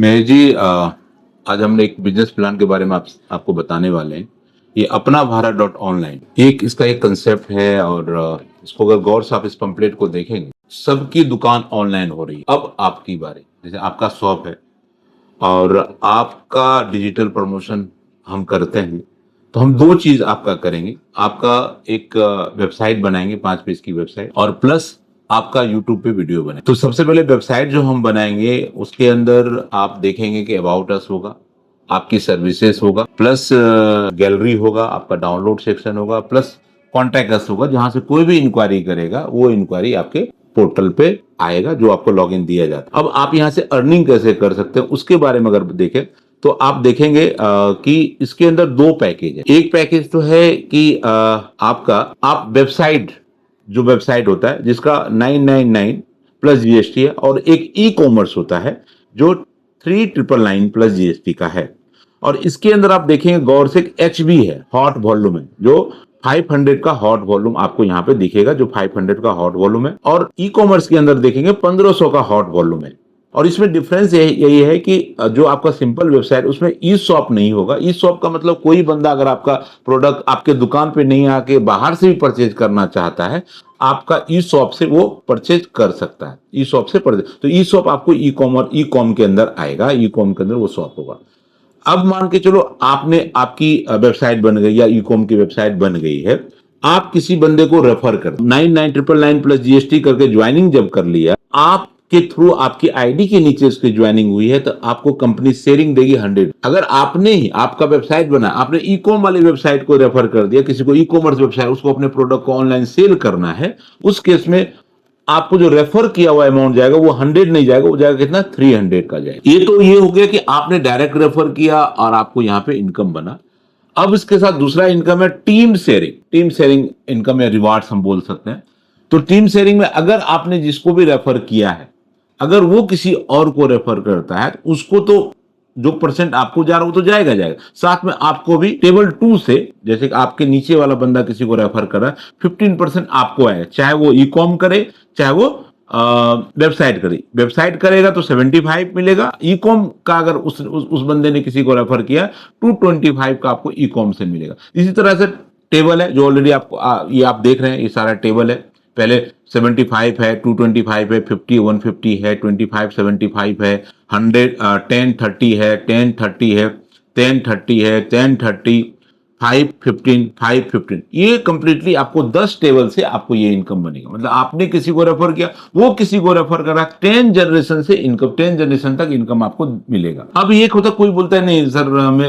मेहर जी, आज हम एक बिजनेस प्लान के बारे में आपको बताने वाले हैं। ये अपना भारत डॉट ऑनलाइन एक इसका एक कंसेप्ट है और इसको अगर गौर से आप इस पंपलेट को देखेंगे, सबकी दुकान ऑनलाइन हो रही है। अब आपकी बारी, जैसे आपका शॉप है और आपका डिजिटल प्रमोशन हम करते हैं, तो हम दो चीज आपका करेंगे। आपका एक वेबसाइट बनाएंगे, 5 पेज की वेबसाइट, और प्लस आपका यूट्यूब पे वीडियो बने। तो सबसे पहले वेबसाइट जो हम बनाएंगे उसके अंदर आप देखेंगे कि अबाउट अस होगा, आपकी सर्विसेज होगा, प्लस गैलरी होगा, आपका डाउनलोड सेक्शन होगा, प्लस कॉन्टैक्ट अस होगा। जहां से कोई भी इंक्वायरी करेगा वो इंक्वायरी आपके पोर्टल पे आएगा, जो आपको लॉगिन दिया जाता है। अब आप यहाँ से अर्निंग कैसे कर सकते हैं उसके बारे में अगर देखें तो आप देखेंगे कि इसके अंदर दो पैकेज है। एक पैकेज तो है कि आपका आप वेबसाइट, जो वेबसाइट होता है जिसका 999 प्लस जीएसटी है, और एक ई कॉमर्स होता है जो 3999 प्लस जीएसटी का है। और इसके अंदर आप देखेंगे गौर से एक एचबी है, हॉट वॉल्यूम है, जो 500 का हॉट वॉल्यूम आपको यहाँ पे दिखेगा, जो 500 का हॉट वॉल्यूम है। और ई कॉमर्स के अंदर देखेंगे 1500 का हॉट वॉल्यूम है। और इसमें डिफरेंस यही है कि जो आपका सिंपल वेबसाइट, उसमें ई शॉप नहीं होगा। ई शॉप का मतलब कोई बंदा अगर आपका प्रोडक्ट आपके दुकान पे नहीं आके बाहर से भी परचेज करना चाहता है, आपका ई शॉप से वो परचेज कर सकता है। ई शॉप से परचेज, तो ई शॉप आपको ई कॉम के अंदर आएगा, ई कॉम के अंदर वो शॉप होगा। अब मान के चलो आपने आपकी वेबसाइट बन गई या ई कॉम की वेबसाइट बन गई है, आप किसी बंदे को रेफर कर 99999 प्लस जीएसटी करके ज्वाइनिंग जब कर लिया, आपके थ्रू आपकी आईडी के नीचे उसकी ज्वाइनिंग हुई है, तो आपको कंपनी शेयरिंग देगी 100। अगर आपने ही आपका वेबसाइट बना, आपने ई कॉम वाली वेबसाइट को रेफर कर दिया किसी को, ई कॉमर्स वेबसाइट, उसको अपने प्रोडक्ट को ऑनलाइन सेल करना है, उस केस में आपको जो रेफर किया हुआ अमाउंट जाएगा वो 100 नहीं जाएगा, वो जाएगा कितना, 300 का जाएगा। ये तो ये हो गया कि आपने डायरेक्ट रेफर किया और आपको यहाँ पे इनकम बना। अब इसके साथ दूसरा इनकम है team sharing. Team sharing income या रिवार्ड्स हम बोल सकते हैं। तो टीम शेयरिंग में अगर आपने जिसको भी रेफर किया है, अगर वो किसी और को रेफर करता है, तो उसको तो जो परसेंट आपको जा रहा है वो तो जाएगा जाएगा, साथ में आपको भी टेबल 2 से, जैसे कि आपके नीचे वाला बंदा किसी को रेफर कर रहा है, 15% आपको आएगा, चाहे वो ई कॉम करे चाहे वो वेबसाइट करे। वेबसाइट करेगा तो 75 मिलेगा, ई कॉम का अगर उस बंदे ने किसी को रेफर किया 225 का आपको ई कॉम से मिलेगा। इसी तरह से टेबल है जो ऑलरेडी आपको ये आप देख रहे हैं, ये सारा टेबल है। पहले 75 है, 225 है, 50 150 है, 25 75 है, 100 10 30 है, 10 30 है, 10 30 है, 10 30 5 15 5 15। ये कंप्लीटली आपको 10 टेबल से आपको ये इनकम बनेगा। मतलब आपने किसी को रेफर किया, वो किसी को रेफर करा, 10 जनरेशन से इनकम, 10 जनरेशन तक इनकम आपको मिलेगा। अब ये होता, कोई बोलता है नहीं सर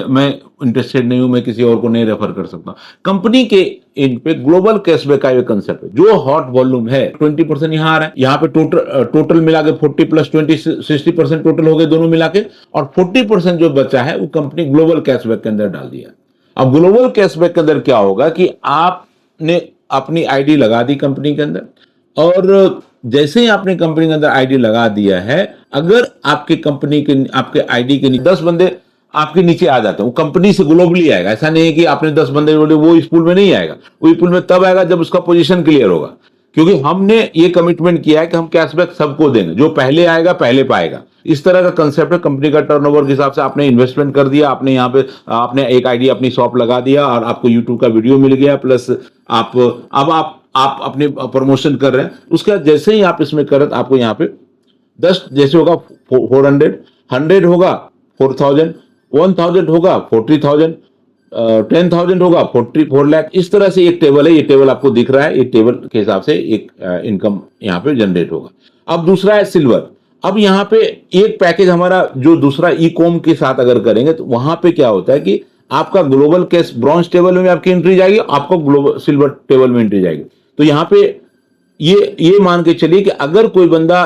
मैं इंटरेस्टेड नहीं हूं, मैं किसी और को नहीं रेफर कर सकता। कंपनी के इन पे ग्लोबल कैशबैक का ये कंसेप्ट है। जो हॉट वॉल्यूम है 20% यहाँ आ रहा है, यहाँ पे टोटल मिला के 40 प्लस 20 60% टोटल हो गए दोनों मिला के, और 40% जो बचा है वो कंपनी ग्लोबल कैशबैक के अंदर डाल दिया। अब ग्लोबल कैशबैक के अंदर क्या होगा कि आपने अपनी आईडी लगा दी कंपनी के अंदर, और जैसे ही आपने कंपनी के अंदर आईडी लगा दिया है, अगर आपके कंपनी के आपके आईडी के 10 बंदे आपके नीचे आ जाते हैं, वो कंपनी से ग्लोबली आएगा। ऐसा नहीं है कि आपने 10 बंदे बोले, वो इस पूल में नहीं आएगा। वो इस पूल में तब आएगा जब उसका पोजीशन क्लियर होगा, क्योंकि हमने ये कमिटमेंट किया है कि हम कैशबैक सबको देंगे, जो पहले आएगा पहले पाएगा। इस तरह का कंसेप्ट है। कंपनी का टर्नओवर के हिसाब से आपने इन्वेस्टमेंट कर दिया, आपने यहाँ पे आपने एक आईडी अपनी शॉप लगा दिया, और आपको यूट्यूब का वीडियो मिल गया, प्लस आप अब आप अपने प्रमोशन कर रहे हैं। उसके बाद जैसे ही आप इसमें कर, आपको यहाँ पे 10 जैसे होगा 400, 100 होगा 4000, 1000 होगा 40,000, 10,000 होगा 44 लाख। इस तरह से एक टेबल है, ये टेबल आपको दिख रहा है। ये टेबल के हिसाब से एक इनकम यहाँ पे जनरेट होगा। अब दूसरा है सिल्वर। अब यहाँ पे एक पैकेज हमारा जो दूसरा ई कॉम के साथ अगर करेंगे, तो वहां पे क्या होता है कि आपका ग्लोबल कैश ब्रॉन्ज टेबल में आपकी एंट्री जाएगी, आपको ग्लोबल सिल्वर टेबल में एंट्री जाएगी। तो यहाँ पे ये मान के चलिए कि अगर कोई बंदा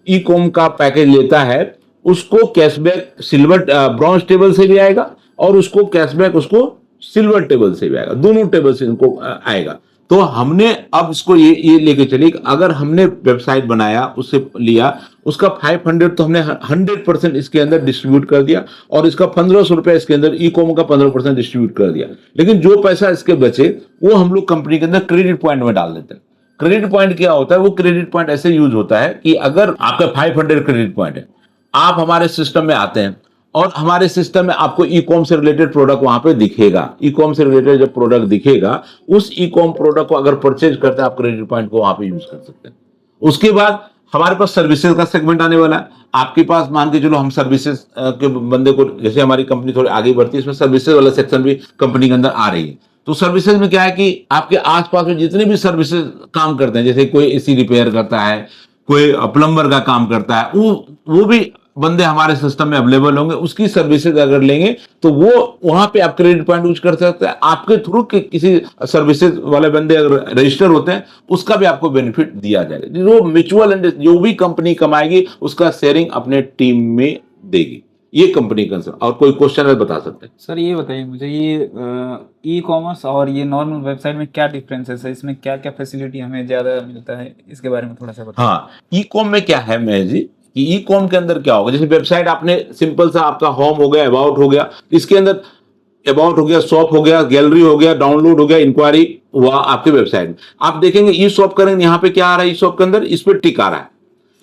ई कॉम का पैकेज लेता है, उसको कैशबैक सिल्वर ब्रॉन्ज टेबल से भी आएगा, और उसको कैशबैक उसको सिल्वर टेबल से भी आएगा, दोनों टेबल से इनको आएगा। तो हमने अब इसको ये लेके चलिए कि अगर हमने वेबसाइट बनाया, उससे लिया, उसका 500 तो हमने 100% इसके अंदर डिस्ट्रीब्यूट कर दिया, और इसका 1500 रुपया इसके अंदर ई कॉम का 15% डिस्ट्रीब्यूट कर दिया। लेकिन जो पैसा इसके बचे वो हम लोग कंपनी के अंदर क्रेडिट पॉइंट में डाल देते हैं। क्रेडिट पॉइंट क्या होता है? वो क्रेडिट पॉइंट ऐसे यूज होता है कि अगर आपका 500 क्रेडिट पॉइंट है, आप हमारे सिस्टम में आते हैं और हमारे सिस्टम में आपको ई कॉम से रिलेटेड प्रोडक्ट वहां पे दिखेगा। ई कॉम से रिलेटेड जब प्रोडक्ट दिखेगा, उस ई कॉम प्रोडक्ट को अगर परचेज करते हैं आप क्रेडिट पॉइंट को वहां पे यूज कर सकते हैं। उसके बाद हमारे पास सर्विसेज का सेगमेंट आने वाला है। आपके पास मान के चलो हम सर्विसेज के बंदे को, जैसे हमारी कंपनी थोड़ी आगे बढ़ती है, इसमें सर्विसेज वाला सेक्शन भी कंपनी के अंदर आ रही है। तो सर्विसेज में क्या है कि आपके आसपास में जितने भी सर्विसेज काम करते हैं, जैसे कोई एसी रिपेयर करता है, कोई प्लम्बर का काम करता है, वो भी बंदे हमारे सिस्टम में अवेलेबल होंगे। उसकी सर्विसेज अगर लेंगे तो वो वहां पे आप क्रेडिट पॉइंट यूज कर सकते हैं। आपके थ्रू किसी सर्विसेज वाले बंदे अगर रजिस्टर होते हैं, उसका भी आपको बेनिफिट दिया जाएगा। जो म्यूचुअल जो भी कंपनी कमाएगी उसका शेयरिंग अपने टीम में देगी। ये कंपनी कंसर्न। और कोई क्वेश्चन है बता सकते हैं। सर ये बताइए मुझे, ये ई कॉमर्स और ये नॉर्मल वेबसाइट में क्या डिफरेंसेस है, इसमें क्या क्या फैसिलिटी हमें ज़्यादा मिलता है, इसके बारे में थोड़ा सा बताइए। हाँ, ई कॉम में क्या है महेश जी कि ई कॉम के अंदर क्या होगा, जैसे वेबसाइट आपने सिंपल सा आपका होम हो गया, अबाउट हो गया, इसके अंदर अबाउट हो गया, शॉप हो गया, गैलरी हो गया, डाउनलोड हो गया, इंक्वायरी हुआ आपके वेबसाइट में। आप देखेंगे ई शॉप करेंगे, यहाँ पे क्या आ रहा है, ई शॉप के अंदर इस पे टिक आ रहा है,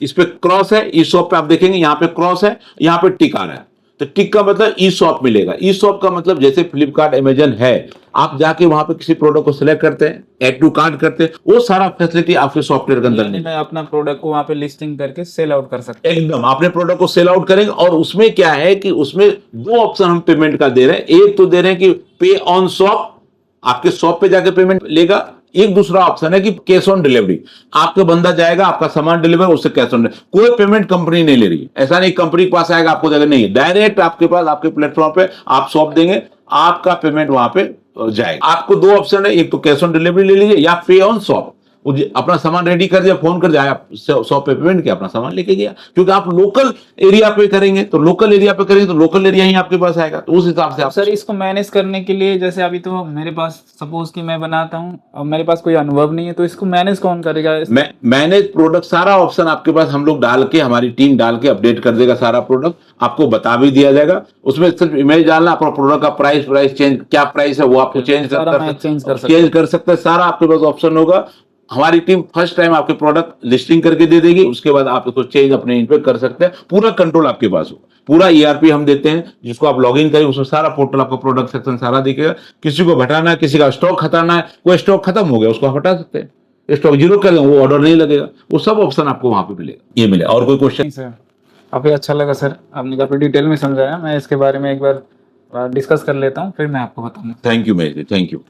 इस पे क्रॉस है। ई शॉप पे आप देखेंगे यहाँ पे क्रॉस है, यहाँ पे टिक आ रहा है। तो टिक का मतलब ई शॉप मिलेगा। ई शॉप का मतलब जैसे फ्लिपकार्ट अमेजन है, आप जाके वहां पे किसी प्रोडक्ट को सिलेक्ट करते हैं, ऐड टू कार्ट करते हैं, वो सारा फैसिलिटी आपके सॉफ्टवेयर के अंदर यानी नहीं। मैं अपना प्रोडक्ट को वहाँ पे लिस्टिंग करके सेल आउट कर सकता एकदम अपने प्रोडक्ट को सेल आउट करेंगे। और उसमें क्या है कि उसमें दो ऑप्शन हम पेमेंट का दे रहे हैं। एक तो दे रहे हैं कि पे ऑन शॉप, आपके शॉप पे जाके पेमेंट लेगा। एक दूसरा ऑप्शन है कि कैश ऑन डिलीवरी, आपका बंदा जाएगा, आपका सामान डिलीवर, उससे कैश ऑन, कोई पेमेंट कंपनी नहीं ले रही। ऐसा नहीं कंपनी के पास आएगा आपको देगा, नहीं, डायरेक्ट आपके पास आपके प्लेटफॉर्म पे आप शॉप देंगे, आपका पेमेंट वहां पे जाएगा। आपको दो ऑप्शन है, एक तो कैश ऑन डिलीवरी ले लीजिए या पे ऑन शॉप। अपना सामान रेडी कर दिया, फोन कर दिया, आप शॉप पे पेमेंट किया, अपना सामान लेके गया। क्योंकि आप लोकल एरिया पे करेंगे तो लोकल एरिया पे करेंगे तो लोकल एरिया ही आपके पास आएगा। तो उस हिसाब से आप सर इसको मैनेज करने के लिए, जैसे अभी तो मेरे पास सपोज कि मैं बनाता हूँ और मेरे पास कोई अनुभव नहीं है, तो इसको मैनेज कौन करेगा? मैनेज प्रोडक्ट सारा ऑप्शन आपके पास हम लोग डाल के, हमारी टीम डाल के अपडेट कर देगा। सारा प्रोडक्ट आपको बता भी दिया जाएगा। उसमें सिर्फ इमेज डालना, अपना प्रोडक्ट का प्राइस चेंज, क्या प्राइस है वो आपको चेंज कर सकते हैं। सारा आपके पास ऑप्शन होगा। हमारी टीम फर्स्ट टाइम आपके प्रोडक्ट लिस्टिंग करके दे देगी, उसके बाद आप इसको चेंज अपने इन पे कर सकते हैं। पूरा कंट्रोल आपके पास होगा। पूरा ईआरपी हम देते हैं, जिसको आप लॉगिन करें, उसमें सारा पोर्टल आपको प्रोडक्ट सेक्शन सारा दिखेगा। किसी को हटाना है, किसी का स्टॉक हटाना है, कोई स्टॉक खत्म हो गया उसको हटा सकते हैं, स्टॉक जीरो कर देंगे, वो ऑर्डर नहीं लगेगा। वो सब ऑप्शन आपको वहां पे मिलेगा। ये मिलेगा। और कोई क्वेश्चन? सर काफ़ी अच्छा लगा सर, आपने काफ़ी डिटेल में समझाया। मैं इसके बारे में एक बार डिस्कस कर लेता हूँ, फिर मैं आपको बताऊंगा। थैंक यू मेरे, थैंक यू।